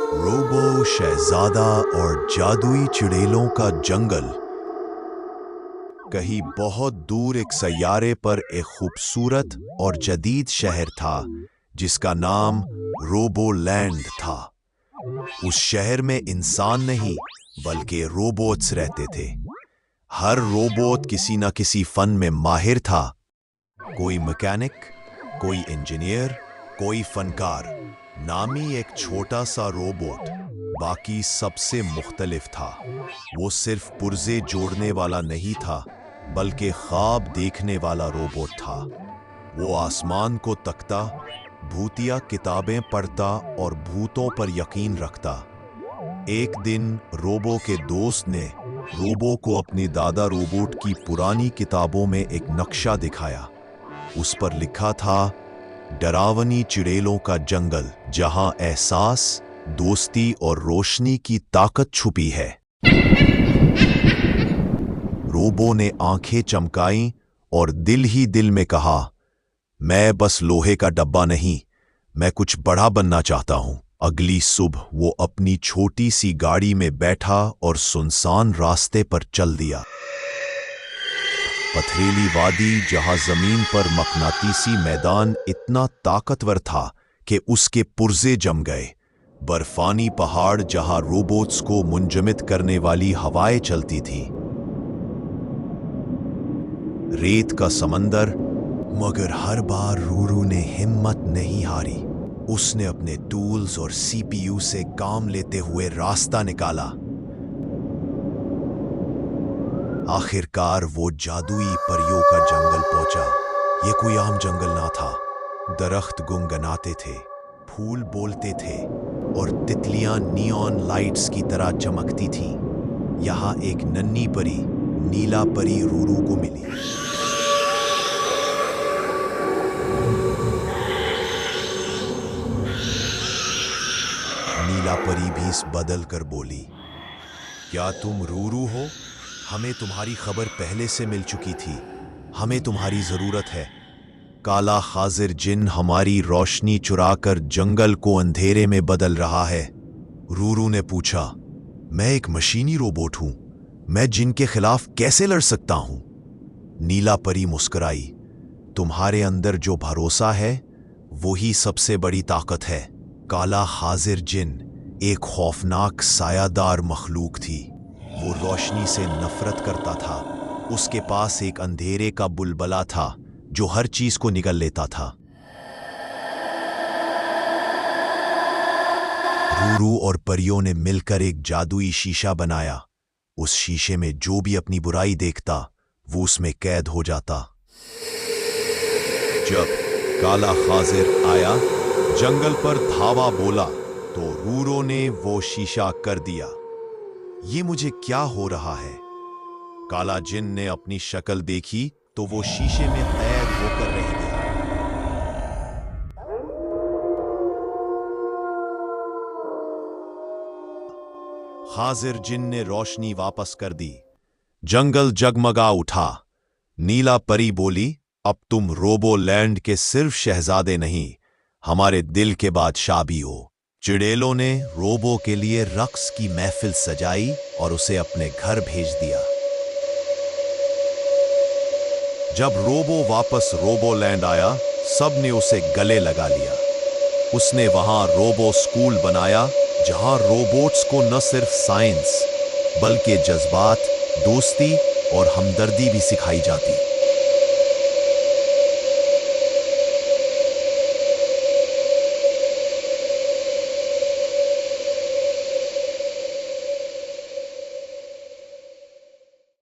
Robo शहजादा और जादुई चुड़ैलों का जंगल। कहीं बहुत दूर एक सैयारे पर एक खूबसूरत और जदीद शहर था जिसका नाम रोबोलैंड था। उस शहर में इंसान नहीं बल्कि रोबोट्स रहते थे। हर रोबोट किसी न किसी फन में माहिर था। कोई मैकेनिक, कोई इंजीनियर, कोई फनकार। नामी एक छोटा सा रोबोट बाकी सबसे मुख्तलिफ था। वो सिर्फ पुर्जे जोड़ने वाला नहीं था बल्कि ख्वाब देखने वाला रोबोट था। वो आसमान को तकता, भूतिया किताबें पढ़ता और भूतों पर यकीन रखता। एक दिन रोबो के दोस्त ने रोबो को अपने दादा रोबोट की पुरानी किताबों में एक नक्शा दिखाया। उस पर लिखा था, डरावनी चुड़ैलों का जंगल जहां एहसास, दोस्ती और रोशनी की ताकत छुपी है। रोबो ने आंखें चमकाईं और दिल ही दिल में कहा, मैं बस लोहे का डब्बा नहीं, मैं कुछ बड़ा बनना चाहता हूं। अगली सुबह वो अपनी छोटी सी गाड़ी में बैठा और सुनसान रास्ते पर चल दिया। पथरीली वादी जहां जमीन पर मकनातीसी मैदान इतना ताकतवर था कि उसके पुर्जे जम गए। बर्फानी पहाड़ जहां रोबोट्स को मुंजमद करने वाली हवाएं चलती थी। रेत का समंदर। मगर हर बार रूरू ने हिम्मत नहीं हारी। उसने अपने टूल्स और सीपीयू से काम लेते हुए रास्ता निकाला। आखिरकार वो जादुई परियों का जंगल पहुंचा। ये कोई आम जंगल ना था। दरख्त गुनगुनाते थे, फूल बोलते थे और तितलियां नियॉन लाइट्स की तरह चमकती थीं। यहां एक नन्ही परी, नीला परी रूरू को मिली। नीला परी भी बदल कर बोली, क्या तुम रूरू हो? हमें तुम्हारी खबर पहले से मिल चुकी थी। हमें तुम्हारी जरूरत है। काला खाजिर जिन हमारी रोशनी चुराकर जंगल को अंधेरे में बदल रहा है। रूरू ने पूछा, मैं एक मशीनी रोबोट हूं, मैं जिन के खिलाफ कैसे लड़ सकता हूं? नीला परी मुस्कुराई, तुम्हारे अंदर जो भरोसा है वही सबसे बड़ी ताकत है। काला खाजिर जिन एक खौफनाक सायादार मखलूक थी। वो रोशनी से नफरत करता था। उसके पास एक अंधेरे का बुलबुला था जो हर चीज को निगल लेता था। रूरू और परियों ने मिलकर एक जादुई शीशा बनाया। उस शीशे में जो भी अपनी बुराई देखता वो उसमें कैद हो जाता। जब काला खाजिर आया, जंगल पर धावा बोला तो रूरू ने वो शीशा कर दिया। ये मुझे क्या हो रहा है? काला जिन ने अपनी शक्ल देखी तो वो शीशे में कैद होकर रह गया। खाजिर जिन ने रोशनी वापस कर दी। जंगल जगमगा उठा। नीला परी बोली, अब तुम रोबोलैंड के सिर्फ शहजादे नहीं, हमारे दिल के बादशाह भी हो। चुड़ैलों ने रोबो के लिए रक्स की महफिल सजाई और उसे अपने घर भेज दिया। जब रोबो वापस रोबोलैंड आया, सब ने उसे गले लगा लिया। उसने वहां रोबो स्कूल बनाया जहां रोबोट्स को न सिर्फ साइंस बल्कि जज्बात, दोस्ती और हमदर्दी भी सिखाई जाती।